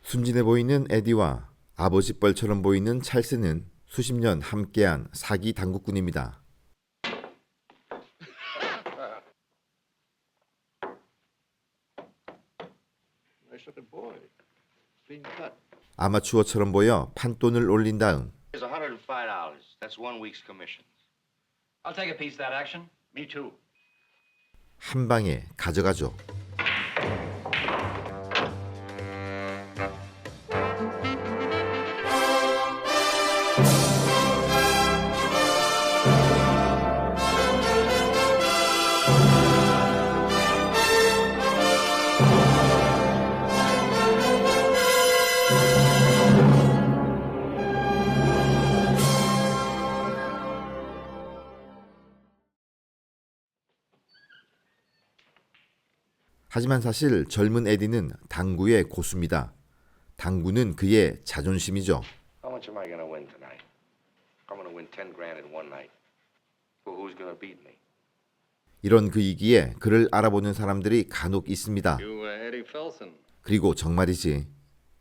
순진해 보이는 에디와 아버지 뻘처럼 보이는 찰스는 수십 년 함께한 사기 당국군입니다. 아마추어처럼 보여 판돈을 올린 다음 한 방에 가져가죠. 하지만 사실 젊은 에디는 당구의 고수입니다. 당구는 그의 자존심이죠. How much am I going to win tonight? I'm going to win 10 grand in one night. Well, who's going to beat me? 이런 그이기에 그를 알아보는 사람들이 간혹 있습니다. Eddie Felsen. 그리고 정말이지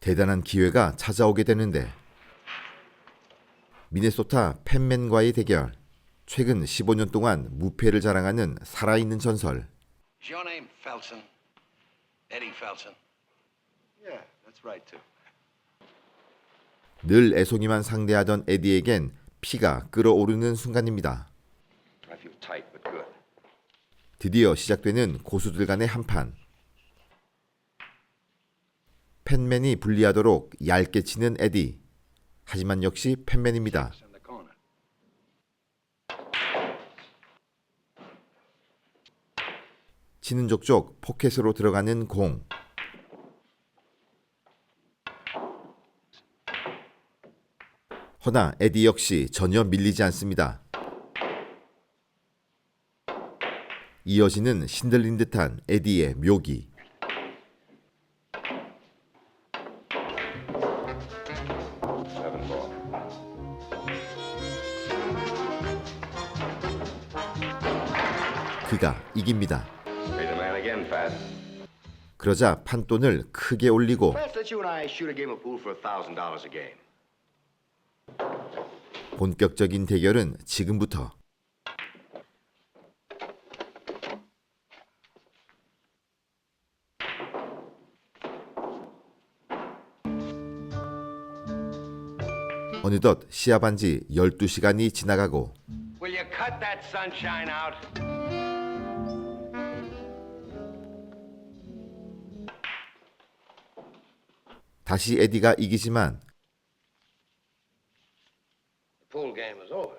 대단한 기회가 찾아오게 되는데 미네소타 팬맨과의 대결. 최근 15년 동안 무패를 자랑하는 살아있는 전설. Is your name Felsen? Eddie Felsen? Yeah, that's right too. 늘 애송이만 상대하던 에디에겐 피가 끓어오르는 순간입니다. I feel tight but good. 드디어 시작되는 고수들 간의 한판. 팬맨이 불리하도록 얇게 치는 에디. 하지만 역시 팬맨입니다. In the corner. 치는 족족 포켓으로 들어가는 공. 허나 에디 역시 전혀 밀리지 않습니다. 이어지는 신들린 듯한 에디의 묘기. Seven ball. 그가 이깁니다. Be the man again, Fats. 그러자 판돈을 크게 올리고 Fats, let you and I shoot a game of pool for $1,000 a game. 본격적인 대결은 지금부터. 어느덧 시합한 지 12시간이 지나가고 Will you cut that sunshine out? 다시 에디가 이기지만 The pool game is over.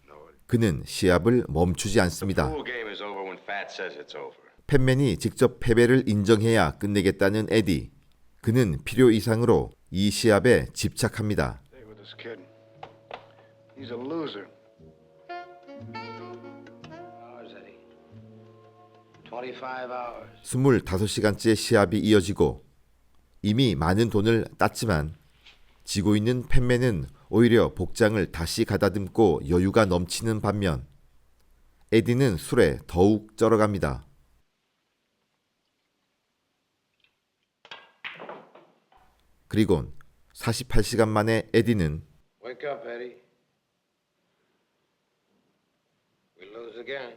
No, 그는 시합을 멈추지 the 않습니다. pool game is over when Fats says it's over. 팬맨이 직접 패배를 인정해야 끝내겠다는 에디. 그는 필요 이상으로 이 시합에 집착합니다. Stay with this kid. He's a loser. Hours, Eddie. 25 hours. 25시간째 시합이 이어지고 이미 많은 돈을 땄지만 지고 있는 팬맨은 오히려 복장을 다시 가다듬고 여유가 넘치는 반면 에디는 술에 더욱 쩔어갑니다. 그리곤 48시간 만에 에디는 Wake up, Eddie. We lose again.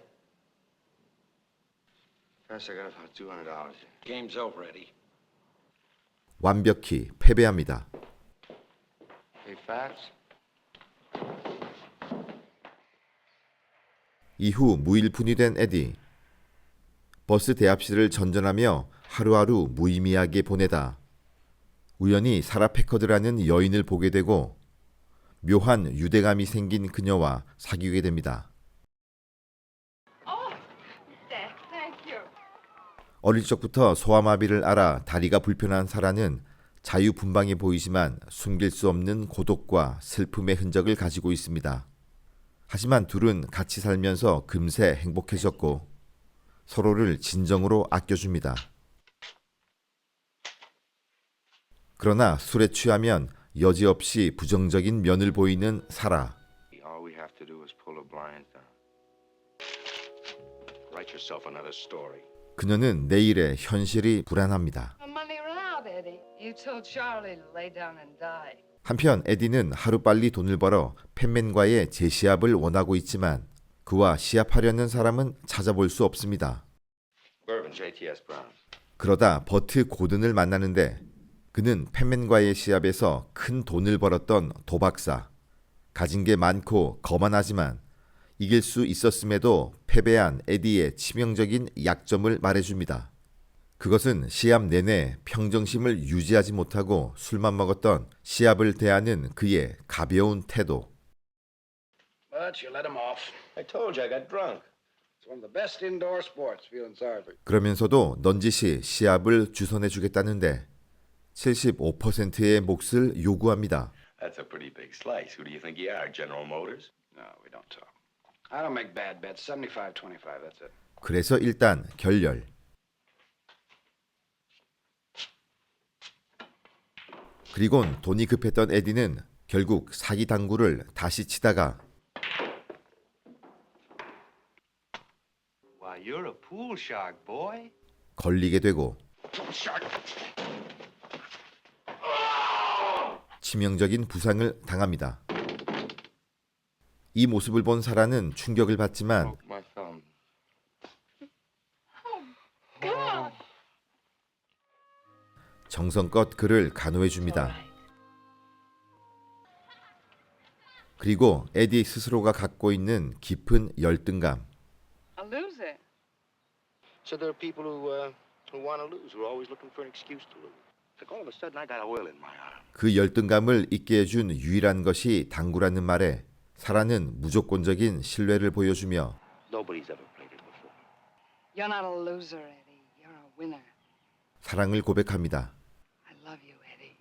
Fats, I got about $200. Game's over, Eddie. 완벽히 패배합니다. Hey, Fats. 이후 무일푼이 된 에디. 버스 대합실을 전전하며 하루하루 무의미하게 보내다 우연히 사라 패커드라는 여인을 보게 되고 묘한 유대감이 생긴 그녀와 사귀게 됩니다. Oh, thank you. 어릴 적부터 소아마비를 앓아 다리가 불편한 사라는 자유분방해 보이지만 숨길 수 없는 고독과 슬픔의 흔적을 가지고 있습니다. 하지만 둘은 같이 살면서 금세 행복해졌고 서로를 진정으로 아껴줍니다. 그러나 술에 취하면 여지없이 부정적인 면을 보이는 사라. All we have to do is pull the blinds down. Write yourself another story. 그녀는 내일의 현실이 불안합니다. My money ran out, Eddie. You told Charlie to lay down and die. 한편 에디는 하루빨리 돈을 벌어 팬맨과의 재시합을 원하고 있지만 그와 시합하려는 사람은 찾아볼 수 없습니다. Bourbon, JTS Brown. 그러다 버트 고든을 만나는데 그는 팬맨과의 시합에서 큰 돈을 벌었던 도박사. 가진 게 많고 거만하지만 이길 수 있었음에도 패배한 에디의 치명적인 약점을 말해줍니다. 그것은 시합 내내 평정심을 유지하지 못하고 술만 먹었던 시합을 대하는 그의 가벼운 태도. But you let him off. I told you I got drunk. It's one of the best indoor sports. Feeling sorry for you. 그러면서도 넌지시 시합을 주선해 주겠다는데 75%의 몫을 요구합니다. That's a pretty big slice. Who do you think you are, General Motors? No, we don't talk. I don't make bad bets. 75-25, that's it. 그래서 일단 결렬. 그리곤 돈이 급했던 에디는 결국 사기 당구를 다시 치다가 Why, you're a pool shark, boy. 걸리게 되고 치명적인 부상을 당합니다. 이 모습을 본 사라는 충격을 받지만 My thumb. God! 정성껏 그를 간호해 줍니다. 그리고 에디 스스로가 갖고 있는 깊은 열등감, I'll lose it. So there are people who want to lose, who are always looking for an excuse to lose. It's like all of a sudden I got oil in my arm. 그 열등감을 잊게 해준 유일한 것이 당구라는 말에 사라는 무조건적인 신뢰를 보여주며 Nobody's ever played it before. You're not a loser, Eddie. You're a winner. 사랑을 고백합니다. I love you, Eddie.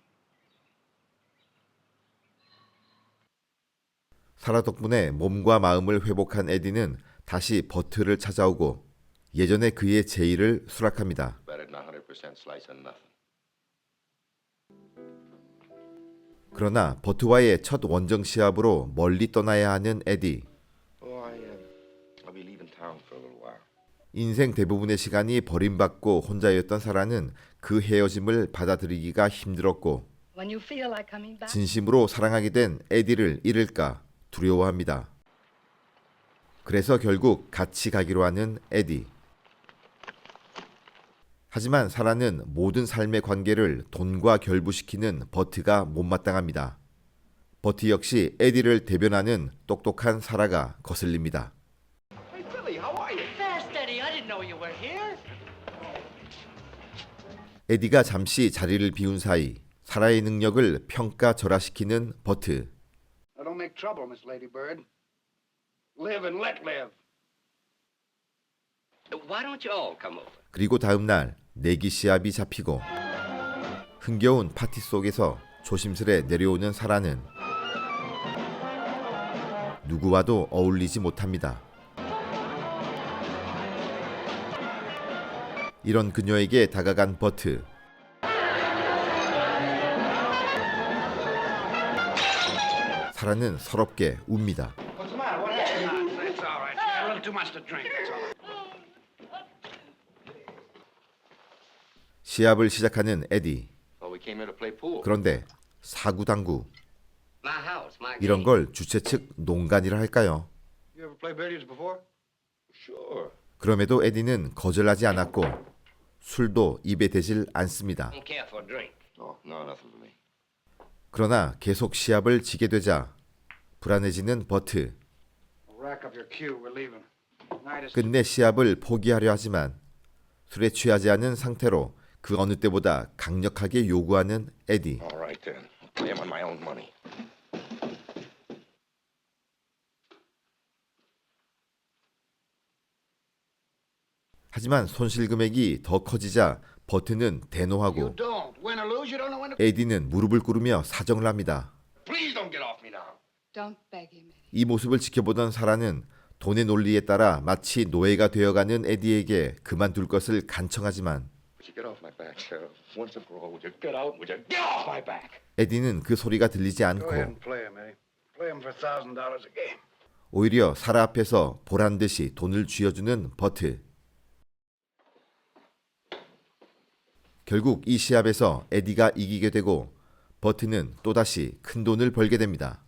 사라 덕분에 몸과 마음을 회복한 에디는 다시 버트를 찾아오고 예전의 그의 제의를 수락합니다. Better than 100% slice on nothing. 그러나 버트와의 첫 원정 시합으로 멀리 떠나야 하는 에디. Oh, I'll be leaving town for a little while. 인생 대부분의 시간이 버림받고 혼자였던 사라는 그 헤어짐을 받아들이기가 힘들었고 When you feel like coming back, 진심으로 사랑하게 된 에디를 잃을까 두려워합니다. 그래서 결국 같이 가기로 하는 에디. 하지만 사라는 모든 삶의 관계를 돈과 결부시키는 버트가 못마땅합니다. 버트 역시 에디를 대변하는 똑똑한 사라가 거슬립니다. Hey, Billy, how are you? Fast, Eddie. I didn't know you were here. 에디가 잠시 자리를 비운 사이 사라의 능력을 평가절하시키는 버트. Now don't make trouble, Miss Lady Bird. Live and let live. Why don't you all come over? 그리고 다음 날 내기 시합이 잡히고 흥겨운 파티 속에서 조심스레 내려오는 사라는 누구와도 어울리지 못합니다. 이런 그녀에게 다가간 버트. 사라는 서럽게 웁니다. What's the matter? What happened? It's all right. She had a little too much to drink. That's all. 시합을 시작하는 에디. Well, we came here to play pool. 그런데 사구당구 My house, my 이런 걸 주최 측 농간이라 할까요? You ever play billiards before? Sure. 그럼에도 에디는 거절하지 않았고 술도 입에 대질 않습니다. Don't care for a drink. Oh, no, nothing for me. 그러나 계속 시합을 지게 되자 불안해지는 버트. We'll rack up your cue. We're leaving. Night is 끝내 시합을 포기하려 하지만 술에 취하지 않은 상태로 그 어느 때보다 강력하게 요구하는 에디. All right, then. I'll play him on my own money. 하지만 손실 금액이 더 커지자 버트는 You 대노하고 don't. Win or lose, you don't know when to. 에디는 무릎을 꿇으며 사정을 합니다. Please don't get off me now. don't beg him, Eddie. 이 모습을 지켜보던 사라는 돈의 논리에 따라 마치 노예가 되어가는 에디에게 그만둘 것을 간청하지만 Would you get off my back, Sheriff? Once and for all, would you get out? Would you get off my back? 에디는 그 소리가 들리지 Go ahead 않고 and play him, Eddie. Play him for $1,000 a game. 오히려 사라 앞에서 보란 듯이 돈을 쥐어주는 버트. 결국 이 시합에서 에디가 이기게 되고 버트는 또다시 큰 돈을 벌게 됩니다.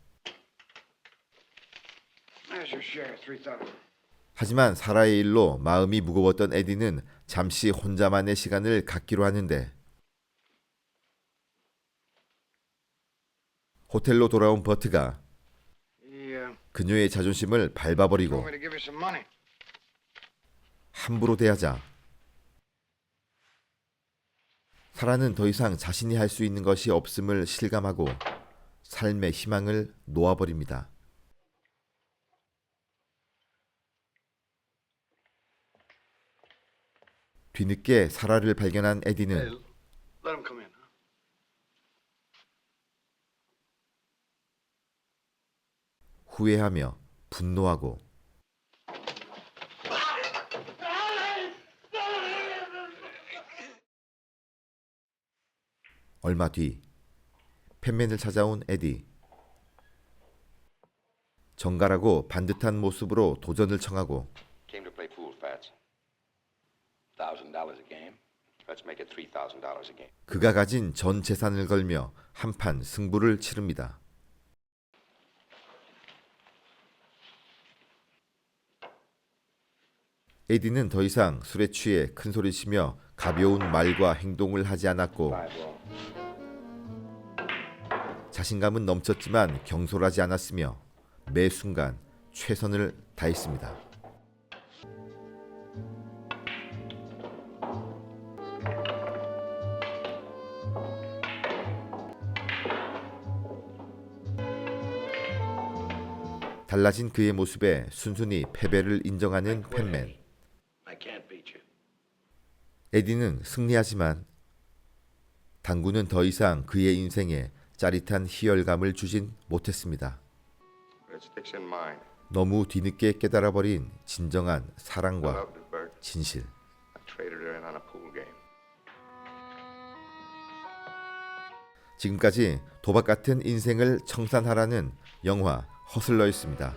There's your share, 3,000. 하지만 사라의 일로 마음이 무거웠던 에디는 잠시 혼자만의 시간을 갖기로 하는데 호텔로 돌아온 버트가 He 그녀의 자존심을 told 밟아버리고 me to give you some money. 함부로 대하자 사라는 더 이상 자신이 할 수 있는 것이 없음을 실감하고 삶의 희망을 놓아버립니다. 뒤늦게 사라를 발견한 에디는 Let him come in, huh? 후회하며 분노하고 얼마 뒤 팬맨을 찾아온 에디. 정갈하고 반듯한 모습으로 도전을 청하고 Came to play pool, Fats. $1,000 a game. Let's make it $3,000 a game. 그가 가진 전 재산을 걸며 한판 승부를 치릅니다. 에디는 더 이상 술에 취해 큰소리치며 가벼운 말과 행동을 하지 않았고 자신감은 넘쳤지만 경솔하지 않았으며 매 순간 최선을 다했습니다. 달라진 그의 모습에 순순히 패배를 인정하는 팬맨. I can't beat you. 에디는 승리하지만 당구는 더 이상 그의 인생에 짜릿한 희열감을 주진 못했습니다. It sticks in mind. 너무 뒤늦게 깨달아버린 진정한 I 사랑과 loved it, Bert. 진실. I traded her in on a pool game. 지금까지 도박 같은 인생을 청산하라는 영화 허슬러였습니다.